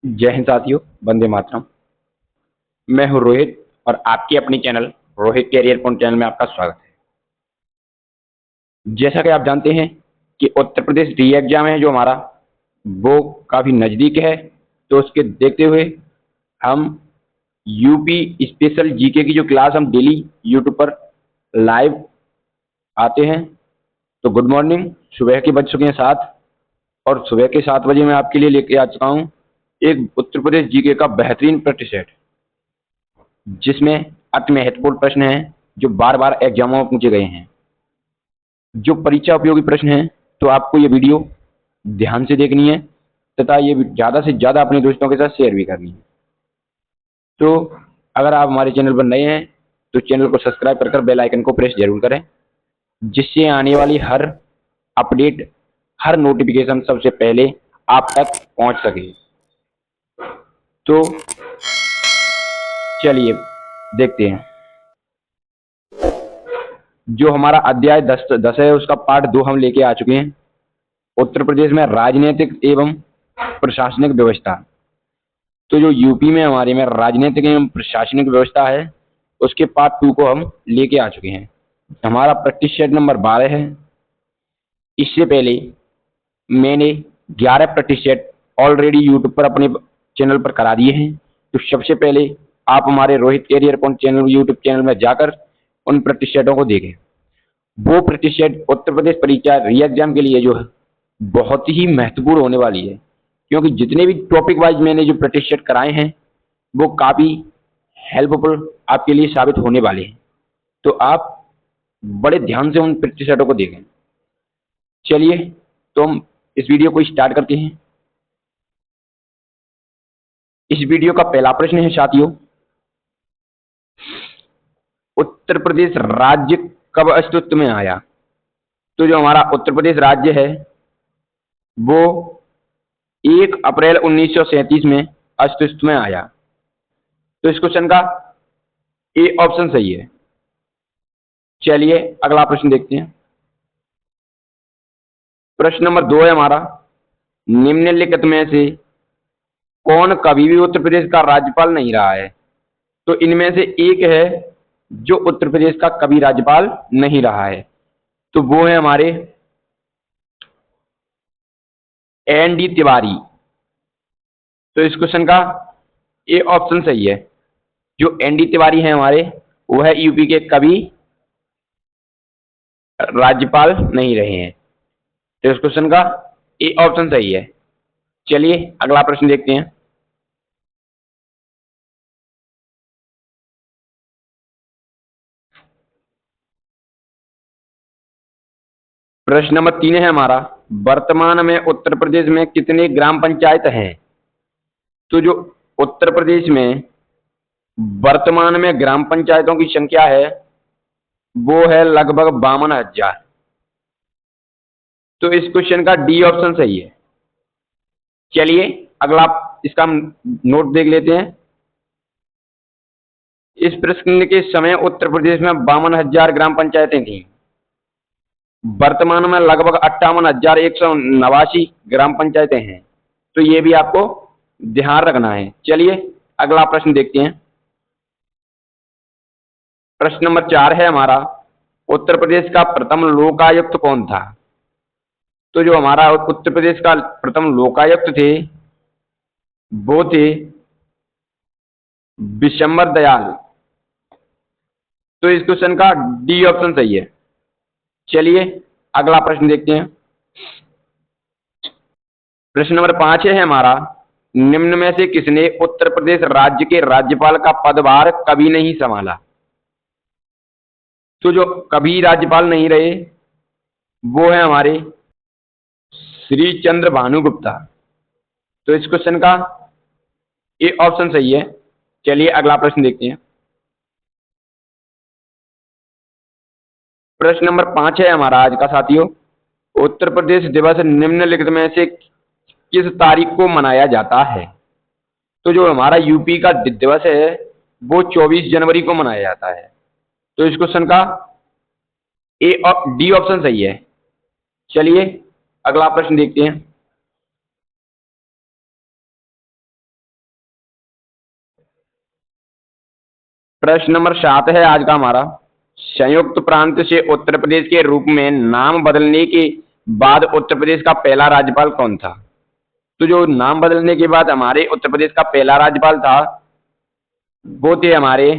जय हिंद साथियों, वंदे मातरम। मैं हूं रोहित और आपके अपने channel Rohit career point channel में आपका स्वागत है। जैसा कि आप जानते हैं कि उत्तर प्रदेश री एग्जाम है जो हमारा, वो काफ़ी नज़दीक है। तो उसके देखते हुए हम यूपी स्पेशल जीके की जो क्लास हम डेली यूट्यूब पर लाइव आते हैं। तो गुड मॉर्निंग, सुबह के बज चुके हैं 7 और सुबह के 7 बजे मैं आपके लिए लेके आ चुका हूँ एक उत्तर प्रदेश जीके का बेहतरीन प्रैक्टिस सेट, जिसमें अति महत्वपूर्ण प्रश्न हैं जो बार बार एग्जामों में पूछे गए हैं, जो परीक्षा उपयोगी प्रश्न हैं। तो आपको ये वीडियो ध्यान से देखनी है तथा ये ज़्यादा से ज़्यादा अपने दोस्तों के साथ शेयर भी करनी है। तो अगर आप हमारे चैनल पर नए हैं तो चैनल को सब्सक्राइब कर बेल आइकन को प्रेस जरूर करें, जिससे आने वाली हर अपडेट, हर नोटिफिकेशन सबसे पहले आप तक पहुंच सके। तो चलिए देखते हैं। जो हमारा अध्याय 10 है उसका पार्ट 2 हम लेके आ चुके हैं। उत्तर प्रदेश में राजनीतिक एवं प्रशासनिक व्यवस्था। तो जो यूपी में हमारे में राजनीतिक एवं प्रशासनिक व्यवस्था है, उसके पार्ट 2 को हम लेके आ चुके हैं। हमारा प्रैक्टिस सेट नंबर 12 है। इससे पहले मैंने 11 प्रैक्टिस सेट ऑलरेडी यूट्यूब पर अपने चैनल पर करा दिए हैं। तो सबसे पहले आप हमारे Rohit career point channel YouTube channel में जाकर उन प्रैक्टिस सेटों को देखें। वो प्रैक्टिस सेट उत्तर प्रदेश परीक्षा री एग्जाम के लिए जो है बहुत ही महत्वपूर्ण होने वाली है, क्योंकि जितने भी टॉपिक वाइज मैंने जो प्रैक्टिस सेट कराए हैं वो काफ़ी हेल्पफुल आपके लिए साबित होने वाले हैं। तो आप बड़े ध्यान से उन प्रैक्टिस सेटों को देखें। चलिए तो हम इस वीडियो को स्टार्ट करते हैं। इस वीडियो का पहला प्रश्न है साथियों, उत्तर प्रदेश राज्य कब अस्तित्व में आया? तो जो हमारा उत्तर प्रदेश राज्य है वो 1 अप्रैल 1937 में अस्तित्व में आया। तो इस क्वेश्चन का ए ऑप्शन सही है। चलिए अगला प्रश्न देखते हैं। प्रश्न नंबर 2 है हमारा, निम्नलिखित में से कौन कभी भी उत्तर प्रदेश का राज्यपाल नहीं रहा है? तो इनमें से एक है जो उत्तर प्रदेश का कभी राज्यपाल नहीं रहा है, तो वो है हमारे एन डी तिवारी। तो इस क्वेश्चन का ए ऑप्शन सही है। जो एन डी तिवारी हैं हमारे, वह यूपी के कभी राज्यपाल नहीं रहे हैं। तो इस क्वेश्चन का ए ऑप्शन सही है। चलिए अगला प्रश्न देखते हैं। प्रश्न नंबर 3 है हमारा, वर्तमान में उत्तर प्रदेश में कितने ग्राम पंचायत हैं? तो जो उत्तर प्रदेश में वर्तमान में ग्राम पंचायतों की संख्या है वो है लगभग 52,000। तो इस क्वेश्चन का डी ऑप्शन सही है। चलिए अगला इसका हम नोट देख लेते हैं। इस प्रश्न के समय उत्तर प्रदेश में 52,000 ग्राम पंचायतें थीं। वर्तमान में लगभग 58,189 ग्राम पंचायतें हैं। तो ये भी आपको ध्यान रखना है। चलिए अगला प्रश्न देखते हैं। प्रश्न नंबर 4 है हमारा, उत्तर प्रदेश का प्रथम लोकायुक्त कौन था? तो जो हमारा उत्तर प्रदेश का प्रथम लोकायुक्त थे वो थे विशंबर दयाल। तो इस क्वेश्चन का डी ऑप्शन सही है। चलिए अगला प्रश्न देखते हैं। प्रश्न नंबर 5 है हमारा, निम्न में से किसने उत्तर प्रदेश राज्य के राज्यपाल का पदभार कभी नहीं संभाला? तो जो कभी राज्यपाल नहीं रहे वो है हमारे श्री चंद्र भानु गुप्ता। तो इस क्वेश्चन का ए ऑप्शन सही है। चलिए अगला प्रश्न देखते हैं। प्रश्न नंबर 5 है हमारा आज का साथियों, उत्तर प्रदेश दिवस निम्नलिखित में से किस तारीख को मनाया जाता है? तो जो हमारा यूपी का दिवस है वो 24 जनवरी को मनाया जाता है। तो इस क्वेश्चन का डी ऑप्शन सही है। चलिए अगला प्रश्न देखते हैं। प्रश्न नंबर 7 है आज का हमारा, संयुक्त प्रांत से उत्तर प्रदेश के रूप में नाम बदलने के बाद उत्तर प्रदेश का पहला राज्यपाल कौन था? तो जो नाम बदलने के बाद हमारे उत्तर प्रदेश का पहला राज्यपाल था, वो थे हमारे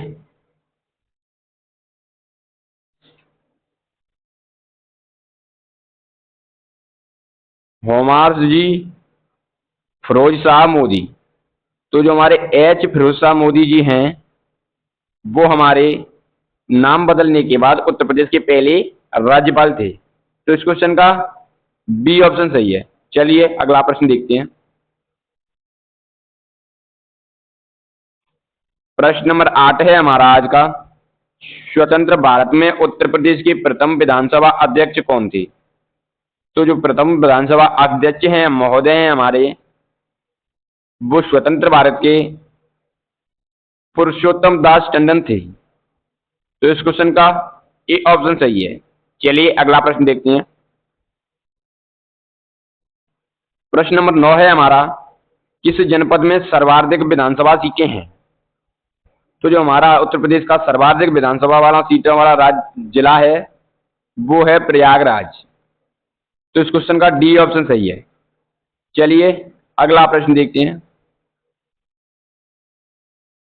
होमार्स जी फिरोज शाह मोदी। तो जो हमारे एच फिरोज शाह मोदी जी हैं, वो हमारे नाम बदलने के बाद उत्तर प्रदेश के पहले राज्यपाल थे। तो इस क्वेश्चन का बी ऑप्शन सही है। चलिए अगला प्रश्न देखते हैं। प्रश्न नंबर 8 है हमारा आज का, स्वतंत्र भारत में उत्तर प्रदेश के प्रथम विधानसभा अध्यक्ष कौन थे? तो जो प्रथम विधानसभा अध्यक्ष हैं महोदय हैं हमारे, वो स्वतंत्र भारत के पुरुषोत्तम दास टंडन थे। तो इस क्वेश्चन का ए ऑप्शन सही है। चलिए अगला प्रश्न देखते हैं। प्रश्न नंबर 9 है हमारा, किस जनपद में सर्वाधिक विधानसभा सीटें हैं? तो जो हमारा उत्तर प्रदेश का सर्वाधिक विधानसभा वाला सीटों वाला राज्य जिला है, वो है प्रयागराज। तो इस क्वेश्चन का डी ऑप्शन सही है। चलिए अगला प्रश्न देखते हैं।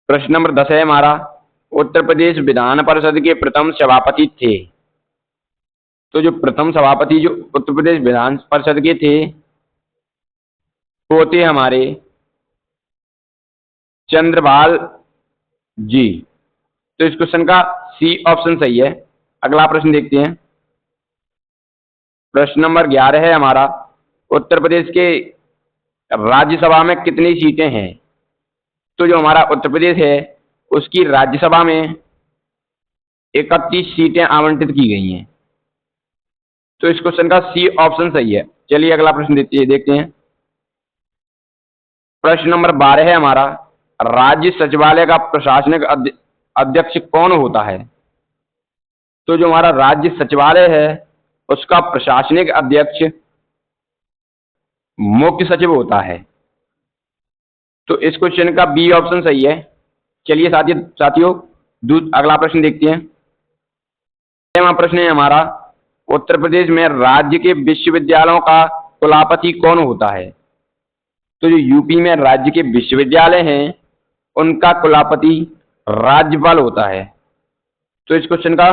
प्रश्न नंबर 10 है हमारा, उत्तर प्रदेश विधान परिषद के प्रथम सभापति थे। तो जो प्रथम सभापति जो उत्तर प्रदेश विधान परिषद के थे, वो थे हमारे चंद्रभाल जी। तो इस क्वेश्चन का सी ऑप्शन सही है। अगला प्रश्न देखते हैं। प्रश्न नंबर 11 है हमारा, उत्तर प्रदेश के राज्यसभा में कितनी सीटें हैं? तो जो हमारा उत्तर प्रदेश है, उसकी राज्यसभा में 31 सीटें आवंटित की गई हैं। तो इस क्वेश्चन का सी ऑप्शन सही है। चलिए अगला प्रश्न देखते हैं। प्रश्न नंबर 12 है हमारा, राज्य सचिवालय का प्रशासनिक अध्यक्ष कौन होता है? तो जो हमारा राज्य सचिवालय है, उसका प्रशासनिक अध्यक्ष मुख्य सचिव होता है। तो इस क्वेश्चन का बी ऑप्शन सही है। चलिए साथियों अगला प्रश्न देखते हैं। 13वां प्रश्न है हमारा, उत्तर प्रदेश में राज्य के विश्वविद्यालयों का कुलपति कौन होता है? तो जो यूपी में राज्य के विश्वविद्यालय हैं, उनका कुलपति राज्यपाल होता है। तो इस क्वेश्चन का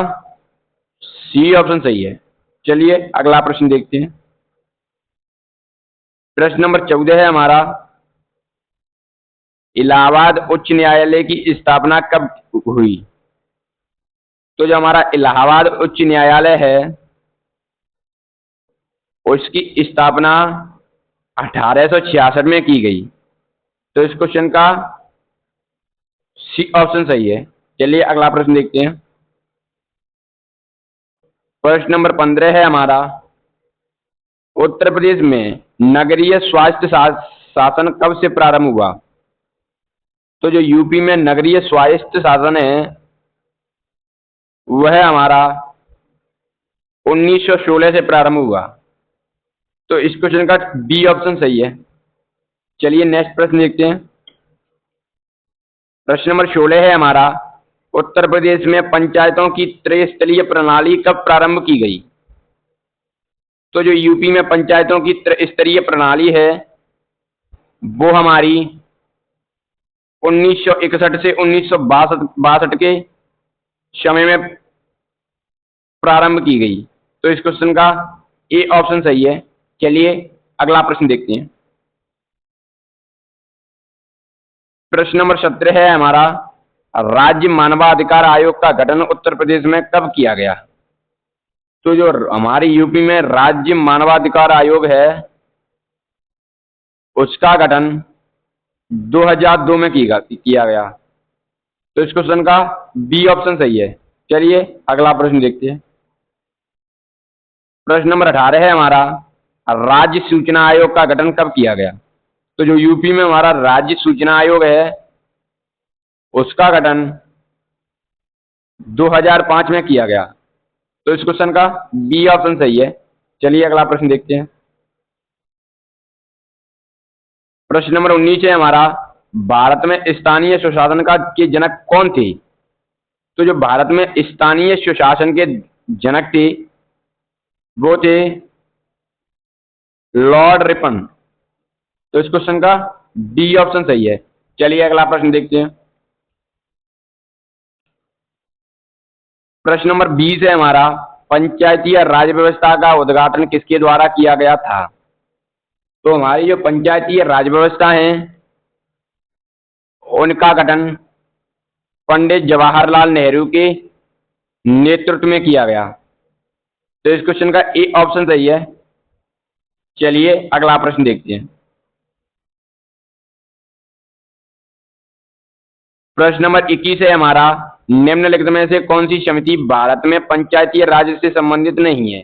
सी ऑप्शन सही है। चलिए अगला प्रश्न देखते हैं। प्रश्न नंबर 14 है हमारा, इलाहाबाद उच्च न्यायालय की स्थापना कब हुई? तो जो हमारा इलाहाबाद उच्च न्यायालय है, उसकी स्थापना 1866 में की गई। तो इस क्वेश्चन का सी ऑप्शन सही है। चलिए अगला प्रश्न देखते हैं। प्रश्न नंबर 15 है हमारा, उत्तर प्रदेश में नगरीय स्वास्थ्य शासन कब से प्रारंभ हुआ? तो जो यूपी में नगरीय स्वास्थ्य शासन है, वह हमारा 1916 से प्रारंभ हुआ। तो इस क्वेश्चन का बी ऑप्शन सही है। चलिए नेक्स्ट प्रश्न देखते हैं। प्रश्न नंबर 16 है हमारा, उत्तर प्रदेश में पंचायतों की त्रिस्तरीय प्रणाली कब प्रारंभ की गई? तो जो यूपी में पंचायतों की त्रिस्तरीय प्रणाली है, वो हमारी 1961 से 1962 के समय में प्रारंभ की गई। तो इस क्वेश्चन का ए ऑप्शन सही है। चलिए अगला प्रश्न देखते हैं। प्रश्न नंबर 17 है हमारा, राज्य मानवाधिकार आयोग का गठन उत्तर प्रदेश में कब किया गया? तो जो हमारी यूपी में राज्य मानवाधिकार आयोग है, उसका गठन 2002 में किया गया। तो इस क्वेश्चन का बी ऑप्शन सही है। चलिए अगला प्रश्न देखते हैं। प्रश्न नंबर 18 है हमारा, राज्य सूचना आयोग का गठन कब किया गया? तो जो यूपी में हमारा राज्य सूचना आयोग है, उसका गठन 2005 में किया गया। तो इस क्वेश्चन का बी ऑप्शन सही है। चलिए अगला प्रश्न देखते हैं। प्रश्न नंबर 19 है हमारा, भारत में स्थानीय स्वशासन का के जनक कौन थे? तो जो भारत में स्थानीय स्वशासन के जनक थे वो थे लॉर्ड रिपन। तो इस क्वेश्चन का डी ऑप्शन सही है। चलिए अगला प्रश्न देखते हैं। प्रश्न नंबर 20 है हमारा, पंचायती राज व्यवस्था का उद्घाटन किसके द्वारा किया गया था? तो हमारी जो पंचायती राज व्यवस्था है उनका गठन पंडित जवाहरलाल नेहरू के नेतृत्व में किया गया। तो इस क्वेश्चन का ए ऑप्शन सही है। चलिए अगला प्रश्न देखते हैं। प्रश्न नंबर 21 है हमारा, निम्नलिखित में से कौन सी समिति भारत में पंचायती राज से संबंधित नहीं है?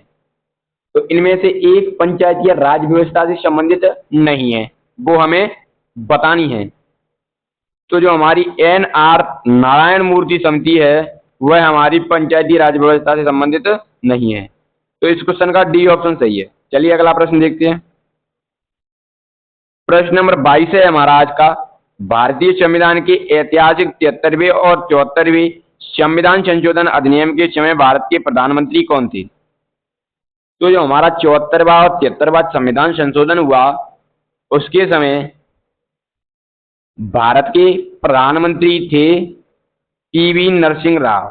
तो इनमें से एक पंचायती राज व्यवस्था से संबंधित नहीं है, वो हमें बतानी है। तो जो हमारी NR नारायण मूर्ति समिति है वह हमारी पंचायती राज व्यवस्था से संबंधित नहीं है। तो इस क्वेश्चन का डी ऑप्शन सही है। चलिए अगला प्रश्न देखते हैं। प्रश्न नंबर 22 है हमारा आज का, भारतीय संविधान के ऐतिहासिक 73वें और 74वें संविधान संशोधन अधिनियम के समय भारत के प्रधानमंत्री कौन थे? तो जो हमारा 74वां और 73वां संविधान संशोधन हुआ उसके समय भारत के प्रधानमंत्री थे PV नरसिंह राव।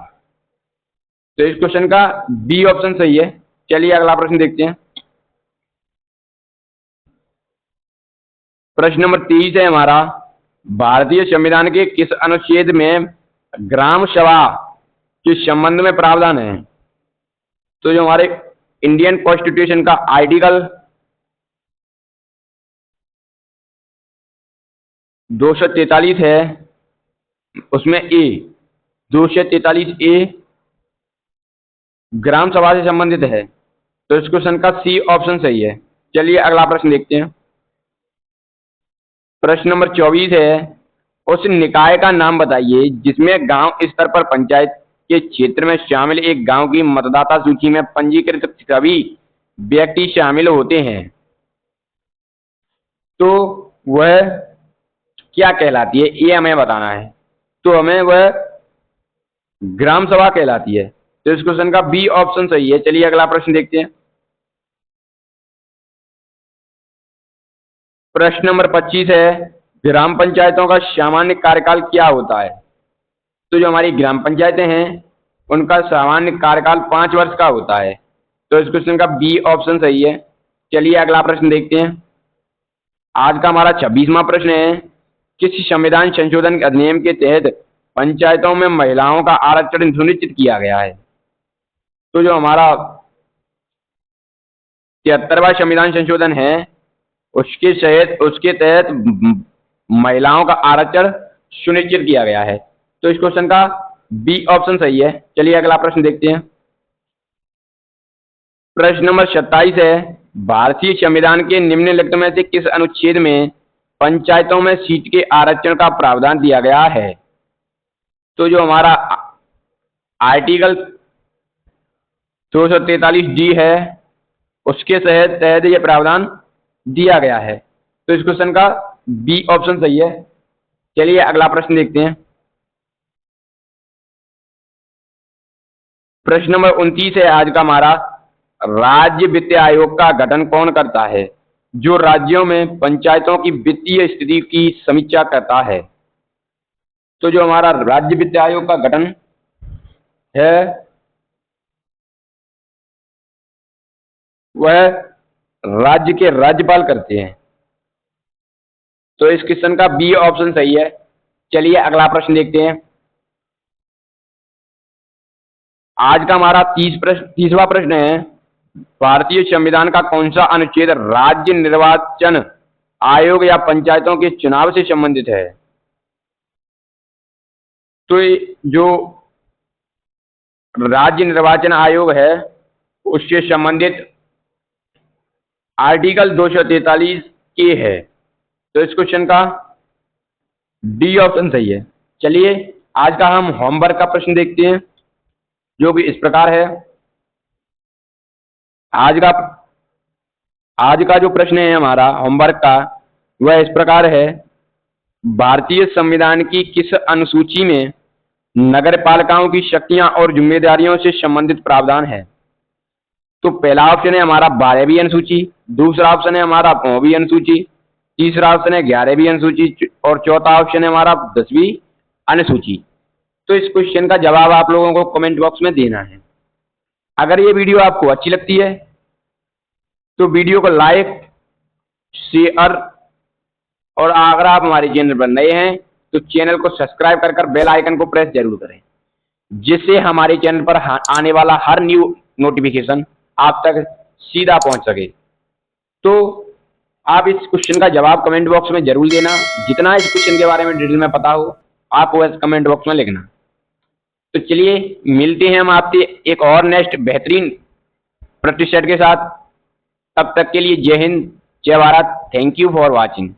तो इस क्वेश्चन का बी ऑप्शन सही है। चलिए अगला प्रश्न देखते हैं। प्रश्न नंबर 23 है हमारा, भारतीय संविधान के किस अनुच्छेद में ग्राम सभा के संबंध में प्रावधान है? तो जो हमारे इंडियन कॉन्स्टिट्यूशन का आर्टिकल 243 है उसमें ए 243A ग्राम सभा से संबंधित है। तो इस क्वेश्चन का सी ऑप्शन सही है। चलिए अगला प्रश्न देखते हैं। प्रश्न नंबर 24 है, उस निकाय का नाम बताइए जिसमें गांव स्तर पर पंचायत के क्षेत्र में शामिल एक गांव की मतदाता सूची में पंजीकृत सभी व्यक्ति शामिल होते हैं। तो वह क्या कहलाती है ये हमें बताना है। तो हमें वह ग्राम सभा कहलाती है। तो इस क्वेश्चन का बी ऑप्शन सही है। चलिए अगला प्रश्न देखते हैं। प्रश्न नंबर 25 है, ग्राम पंचायतों का सामान्य कार्यकाल क्या होता है? तो जो हमारी ग्राम पंचायतें हैं उनका सामान्य कार्यकाल 5 वर्ष का होता है। तो इस क्वेश्चन का बी ऑप्शन सही है। चलिए अगला प्रश्न देखते हैं। आज का हमारा 26वां प्रश्न है, किस संविधान संशोधन अधिनियम के तहत पंचायतों में महिलाओं का आरक्षण सुनिश्चित किया गया है? तो जो हमारा 73वां संविधान संशोधन है उसके तहत महिलाओं का आरक्षण सुनिश्चित किया गया है। तो इस क्वेश्चन का बी ऑप्शन सही है। चलिए अगला प्रश्न देखते हैं। प्रश्न नंबर 27 है, भारतीय संविधान के निम्नलिखित में से किस अनुच्छेद में पंचायतों में सीट के आरक्षण का प्रावधान दिया गया है? तो जो हमारा आर्टिकल 243D है उसके तहत यह प्रावधान दिया गया है। तो इस क्वेश्चन का बी ऑप्शन सही है। चलिए अगला प्रश्न देखते हैं। प्रश्न नंबर 29 है आज का हमारा, राज्य वित्त आयोग का गठन कौन करता है जो राज्यों में पंचायतों की वित्तीय स्थिति की समीक्षा करता है? तो जो हमारा राज्य वित्त आयोग का गठन है वह राज्य के राज्यपाल करते हैं। तो इस क्वेश्चन का बी ऑप्शन सही है। चलिए अगला प्रश्न देखते हैं। आज का हमारा 30वां प्रश्न है, भारतीय संविधान का कौन सा अनुच्छेद राज्य निर्वाचन आयोग या पंचायतों के चुनाव से संबंधित है? तो जो राज्य निर्वाचन आयोग है उससे संबंधित आर्टिकल 243A है। तो इस क्वेश्चन का डी ऑप्शन सही है। चलिए आज का हम होमवर्क का प्रश्न देखते हैं जो कि इस प्रकार है। आज का जो प्रश्न है हमारा होमवर्क का वह इस प्रकार है, भारतीय संविधान की किस अनुसूची में नगर पालिकाओं की शक्तियां और जिम्मेदारियों से संबंधित प्रावधान है। तो पहला ऑप्शन है हमारा 12वीं अनुसूची, दूसरा ऑप्शन है हमारा 9वीं अनुसूची, तीसरा ऑप्शन है 11वीं अनुसूची और चौथा ऑप्शन है हमारा 10वीं अनुसूची। तो इस क्वेश्चन का जवाब आप लोगों को कमेंट बॉक्स में देना है। अगर ये वीडियो आपको अच्छी लगती है तो वीडियो को लाइक, शेयर और अगर आप हमारे चैनल पर नए हैं तो चैनल को सब्सक्राइब कर बेल आइकन को प्रेस जरूर करें, जिससे हमारे चैनल पर आने वाला हर न्यू नोटिफिकेशन आप तक सीधा पहुंच सके। तो आप इस क्वेश्चन का जवाब कमेंट बॉक्स में जरूर देना। जितना इस क्वेश्चन के बारे में डिटेल में पता हो आप वो कमेंट बॉक्स में लिखना। तो चलिए मिलते हैं हम आपसे एक और नेक्स्ट बेहतरीन प्रतिशत के साथ। तब तक के लिए जय हिंद, जय Bharat. Thank you for watching.